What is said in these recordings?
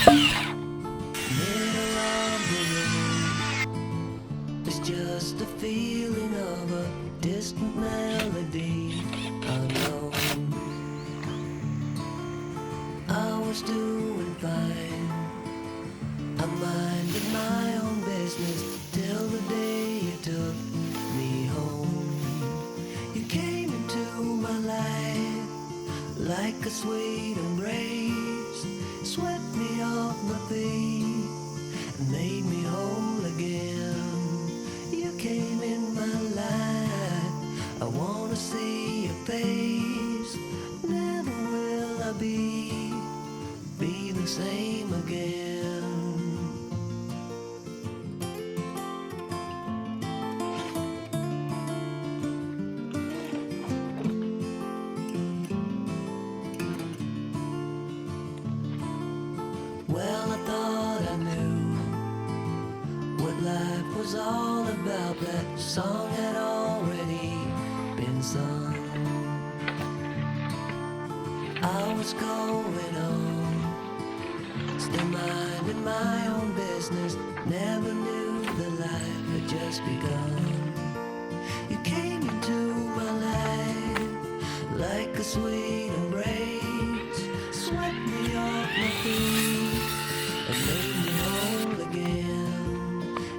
Middle of the road, it's just a feeling of a distant melody unknown. I was doing fine, I minded my own business till the day you took me home. You came into my life like a sweet embrace, swept me off my feet and made me whole again. You came in my life, I wanna see your face. Never will I be the same again. Well, I thought I knew what life was all about. That song had already been sung. I was going on, still minding my own business. Never knew that life had just begun. You came into my life like a sweet embrace, swept me off my feet and made me whole again.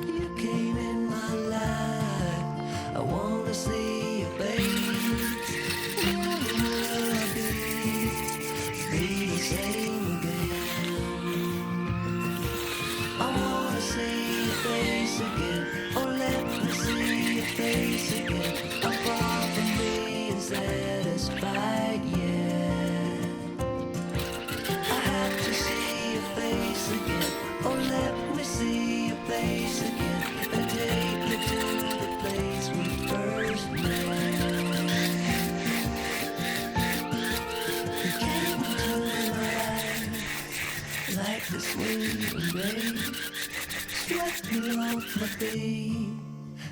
You came in my life, I wanna see your face. Never will I be the same again. I wanna see your face again. Oh, let me see your face again. I'm far from being satisfied yet. I have to see your face again. Oh, let me see your face again and take me to the place we first met. You came into my life like the sweet embrace, swept me off my feet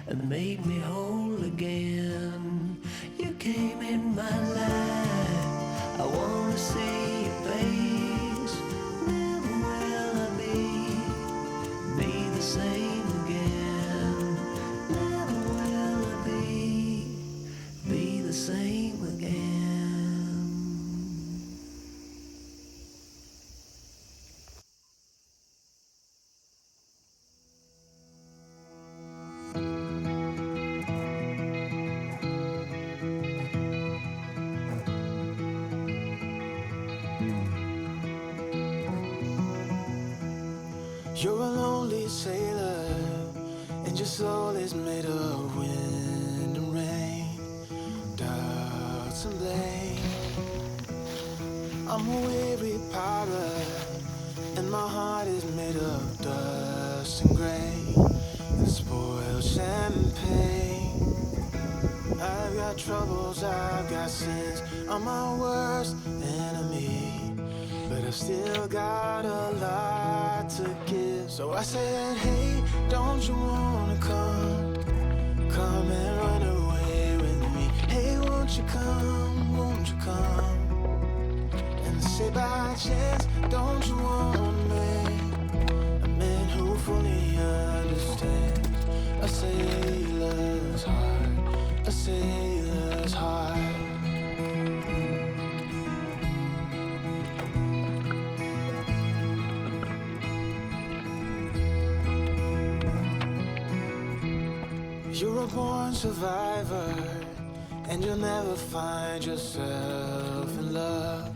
and made me whole again. You came in my life, I wanna see your face. Never will I be the same again. Never will I be the same again. You're a lonely sailor, and your soul is made of wind and rain, doubts and blame. I'm a weary pirate, and my heart is made of dust and grain, and spoiled champagne. I've got troubles, I've got sins, I'm my worst enemy, but I've still got a lot to give. So I said, hey, don't you wanna come and run away with me? Hey, won't you come and say by chance, don't you want me? A man who fully understands a sailor's heart, a sailor's heart. You're a born survivor, and you'll never find yourself in love.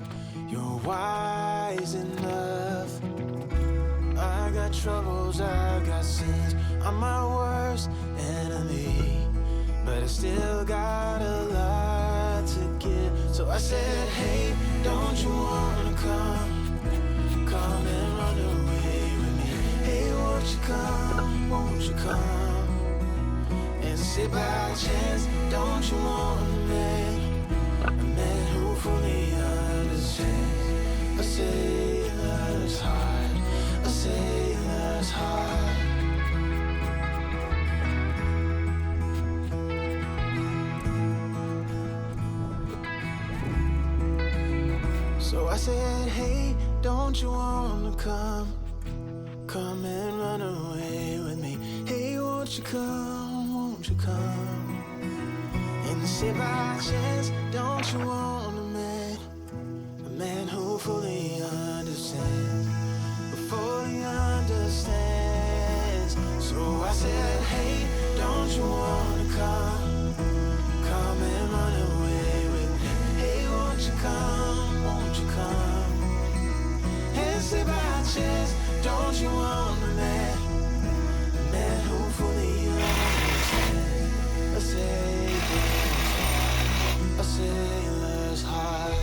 You're wise enough. I got troubles, I got sins, I'm my worst enemy, but I still got a lot to give. So I said, hey, don't you wanna come and run away with me? Hey, won't you come and say by chance, don't you want a man who fully understands a sailor's heart, a sailor's heart. So I said, hey, don't don't you wanna come and run away with me? Hey, won't you come? And say by chance, don't you want a man who fully understands, fully understands. So I said, hey, don't you wanna come and run away with me? Hey, won't you come? And say by chance, don't you want a man who fully understands a sailor's heart?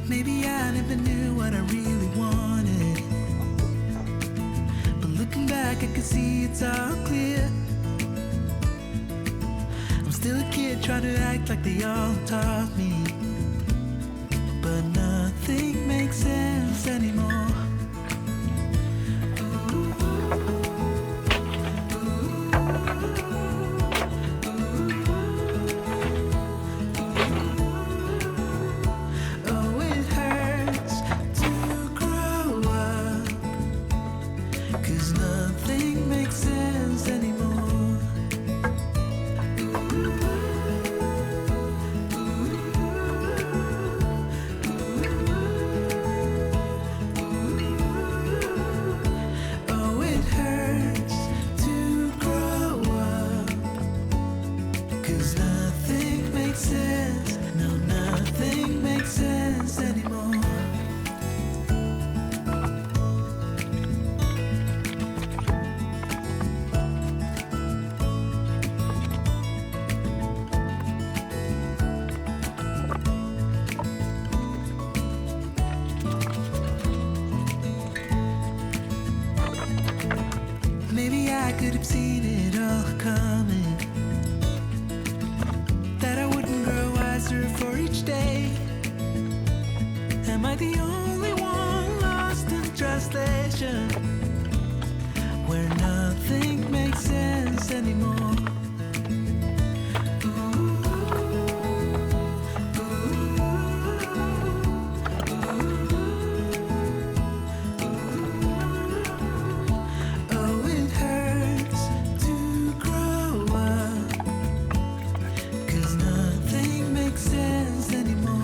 Maybe I never knew what I really wanted, but looking back I can see it's all clear. I'm still a kid trying to act like they all taught me, but nothing makes sense anymore. Oh, it hurts to grow up, 'cause nothing makes sense anymore. Oh, it hurts to grow up, 'cause nothing makes sense. No, nothing makes sense anymore. Maybe I could have seen it all coming, that I wouldn't grow wiser for each day. Am I the only one lost in translation, where nothing makes sense anymore? Oh, it hurts to grow up, 'cause nothing makes sense anymore.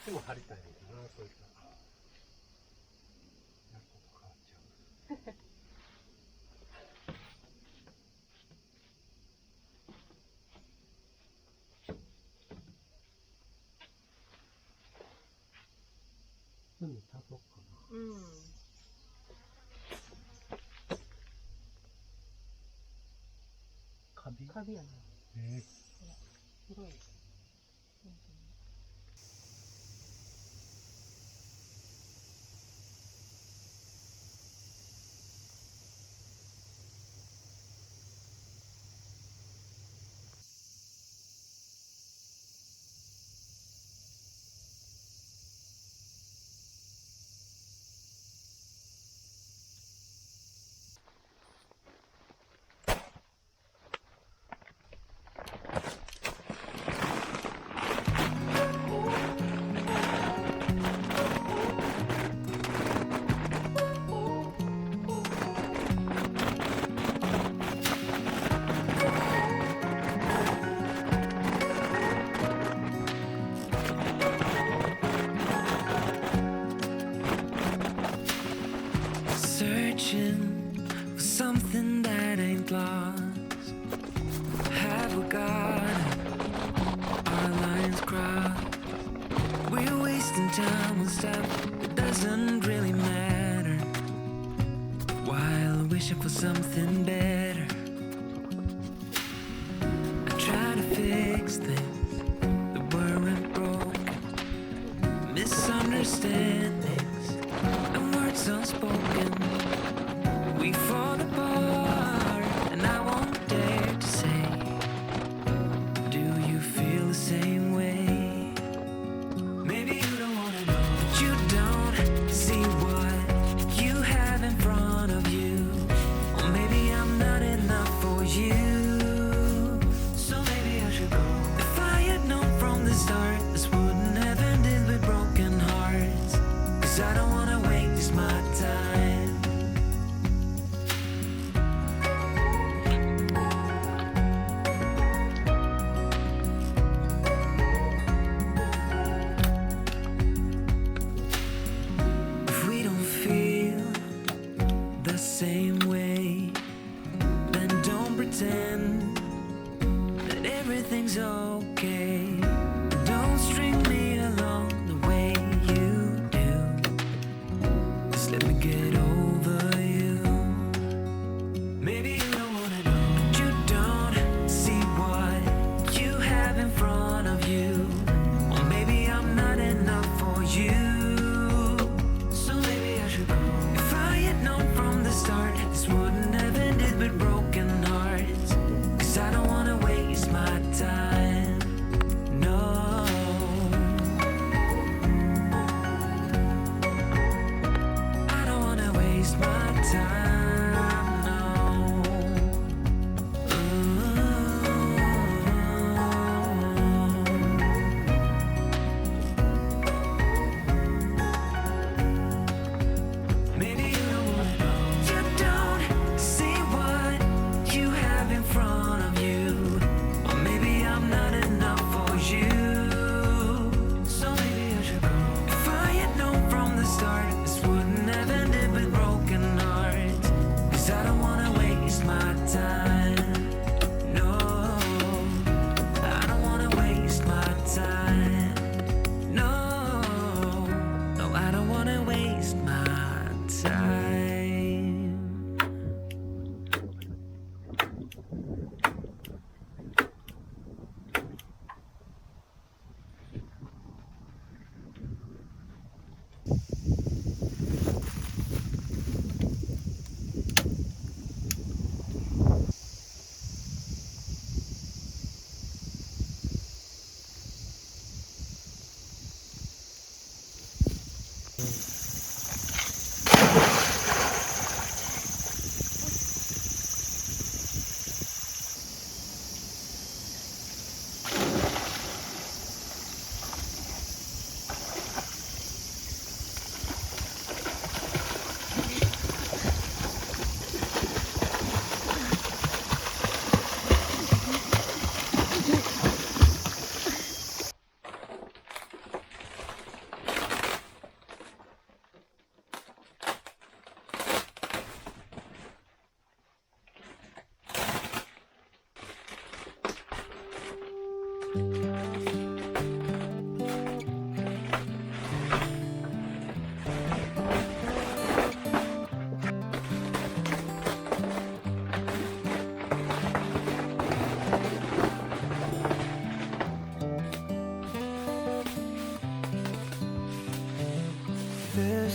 ちも貼りたいんだな、そういった。やること変わっちゃう。海立とうかな。カビやね。広い。Searching for something that ain't lost. Have we got our lines crossed? We're wasting time on stuff that doesn't really matter, while wishing for something better. I try to fix things that weren't broken, misunderstandings and words unspoken. We fall apart, and I won't dare to say, do you feel the same way? Maybe you don't wanna know, but you don't see what you have in front of you. Or maybe I'm not enough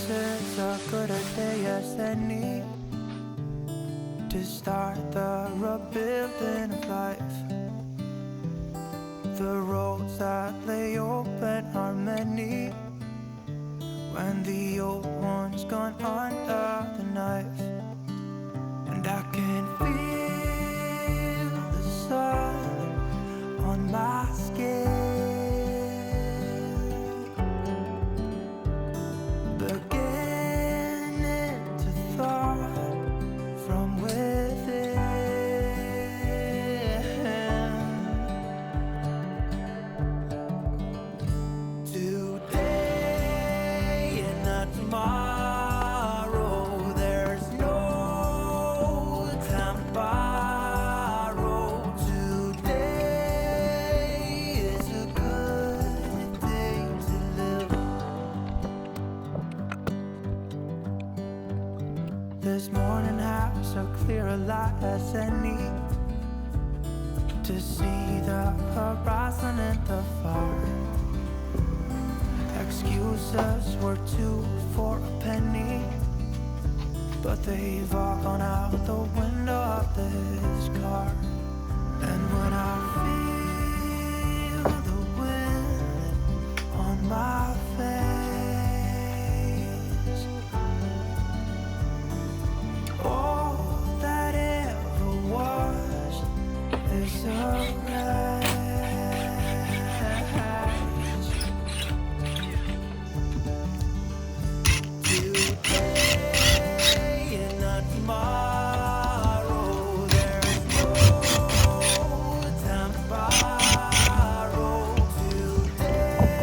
This is a gooder day as any to start the rebuilding of life. The roads that lay open are many when the old one's gone under the knife. And I can feel the sun on my skin, beginning to thaw from within. Today and not tomorrow, there's no time to borrow. Today is a good day to live. This morning has a clearer light as any to see the horizon and the far. Excuses were 2 for a penny, but they've all gone out the window of this car. And when I feel the wind on my face, all that ever was is a wreck. Today and not tomorrow, there's no time to borrow. Today,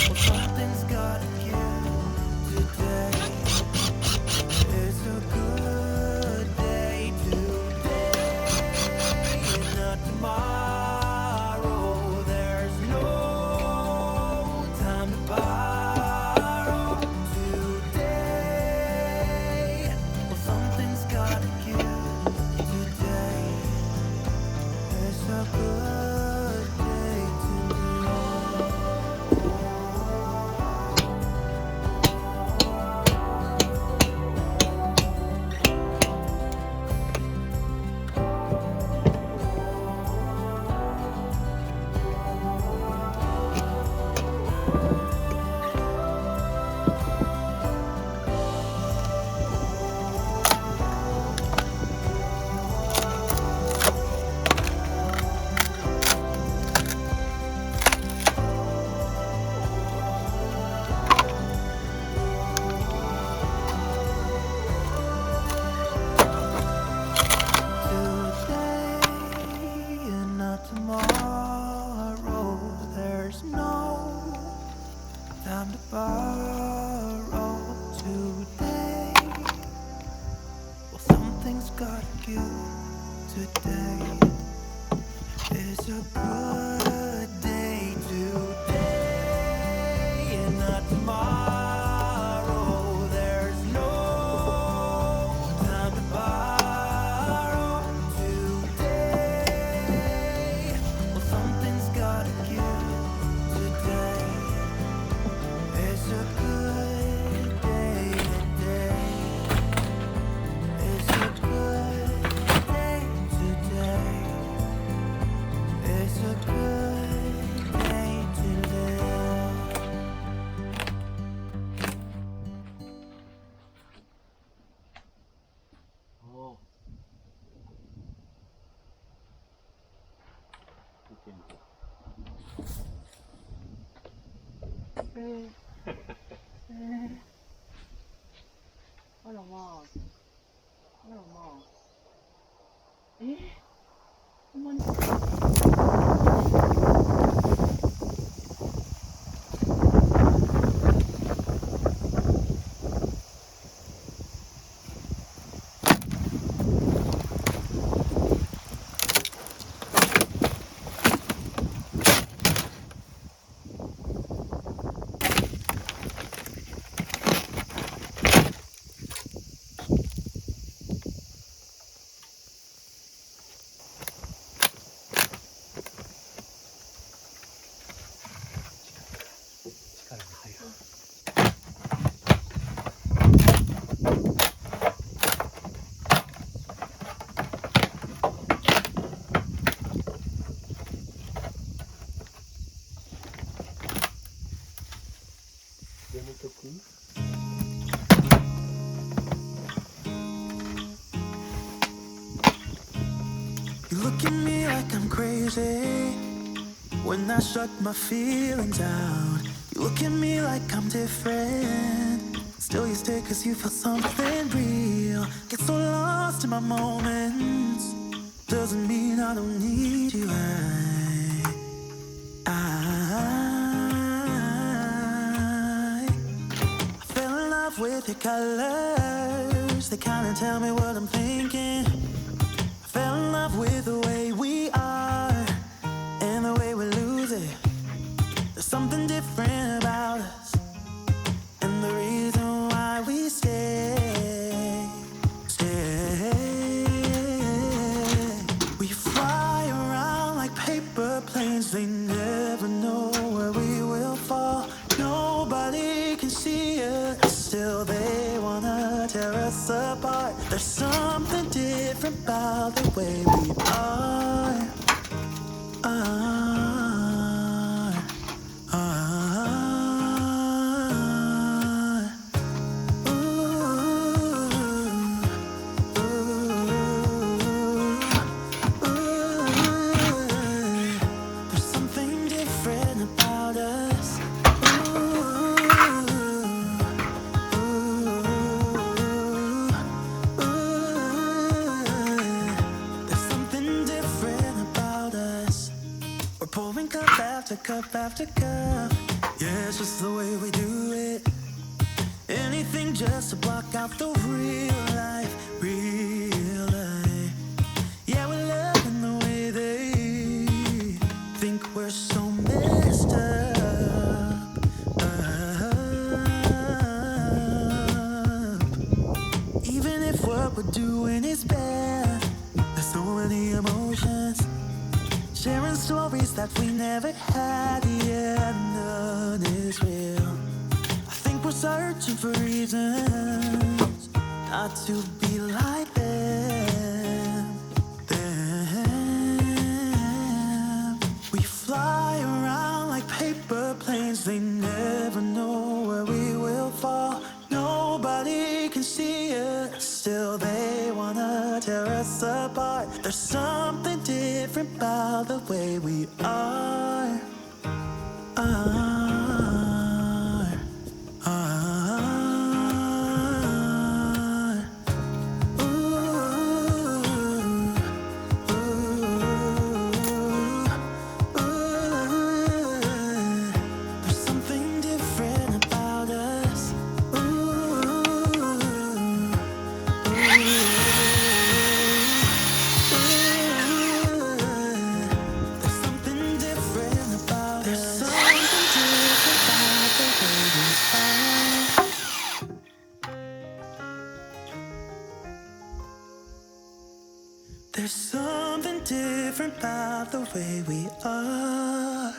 well, something's gotta give. Today is a good day. Today and not tomorrow, there's no time to borrow. Today, well, something's gotta give. Today is a good day to live. Today and not tomorrow, there's no time to borrow. Today, well, something's gotta give. Today is a good day. Today and not tomorrow, there's no time to borrow. Today, well, something's gotta give. Today is a good day. Today is a good day. Today is a good day to live. 어. 웃긴다. Alamak. Alamak. Aman. 曲 You look at me like I'm crazy when I shut my feelings out. You look at me like I'm different, still you stay cause you feel something real. Get so lost in my moments, doesn't mean I don't need you. I fell in love with your colors, they kinda tell me what I'm thinking. I fell in love with the way we are and the way we lose it. There's something different about us, and the reason why we stay. We fly around like paper planes, they never know where we will fall. Nobody can see us, still they wanna tear us apart. There's something different about the way we are. There's something different about us. There's something different about us. We're pouring cup after cup after cup. Yeah, it's just the way we do it. Anything just to block out the real life, real life. Yeah, we're loving the way they think we're so messed up. Even if what we're doing is bad, there's so many emotions, sharing stories that we never had. Yeah, none is real. I think we're searching for reasons not to be like them. We fly around like paper planes, they never know where we will fall. Nobody can see us, still they wanna tear us apart. There's something different about the way we are. There's something different about us. There's something different about us. There's something different about the way we are. There's something different about the way we are.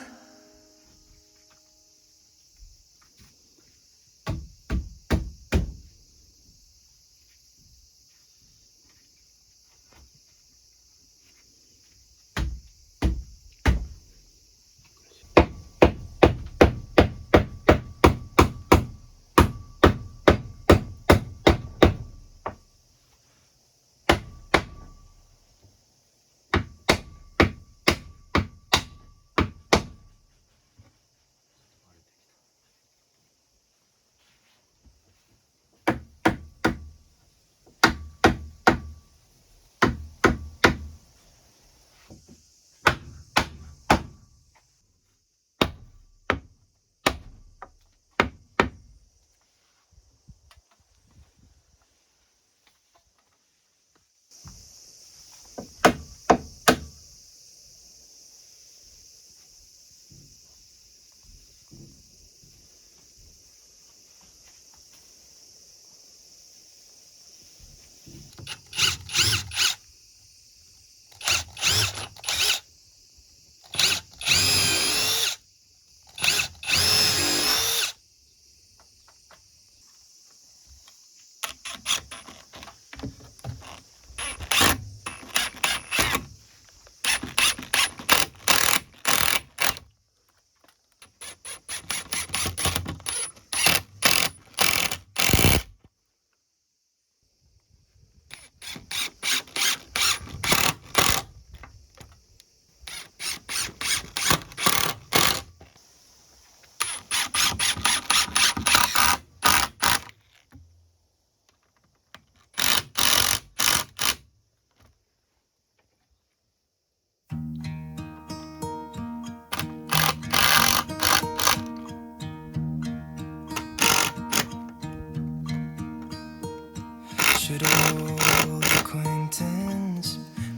Should old acquaintance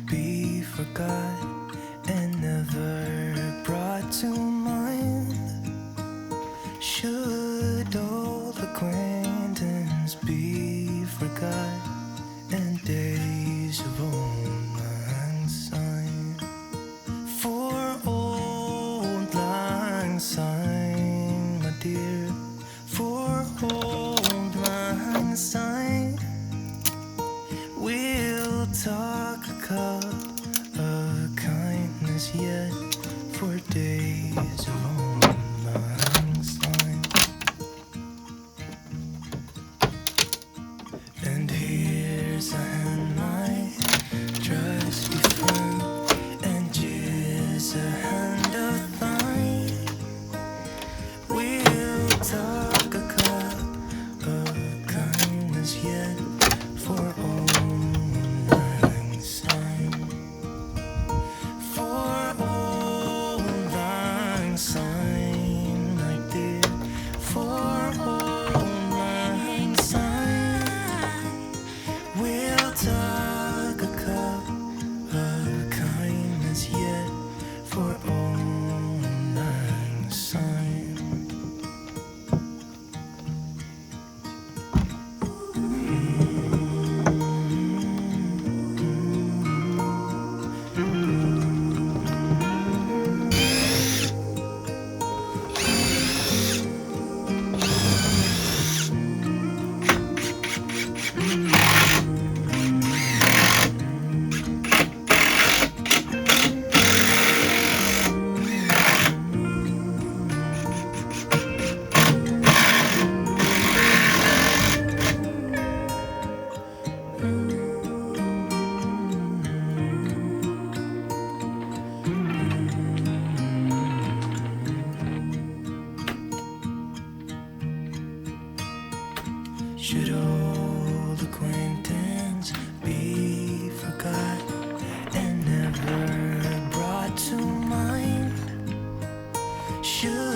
be forgot and never brought to mind? Should old acquaintance be forgot and days of old lang syne? For old lang syne, my dear, for old lang syne, we'll talk a cup of kindness yet for days of old lang syne. And here's a hand, my trusty friend, and here's a hand of thine. We'll talk a cup of kindness yet for old lang syne. For old lang syne, my dear, for old lang syne, we'll talk a cup of kindness yet for old lang syne. Should old acquaintance be forgot and never brought to mind? Should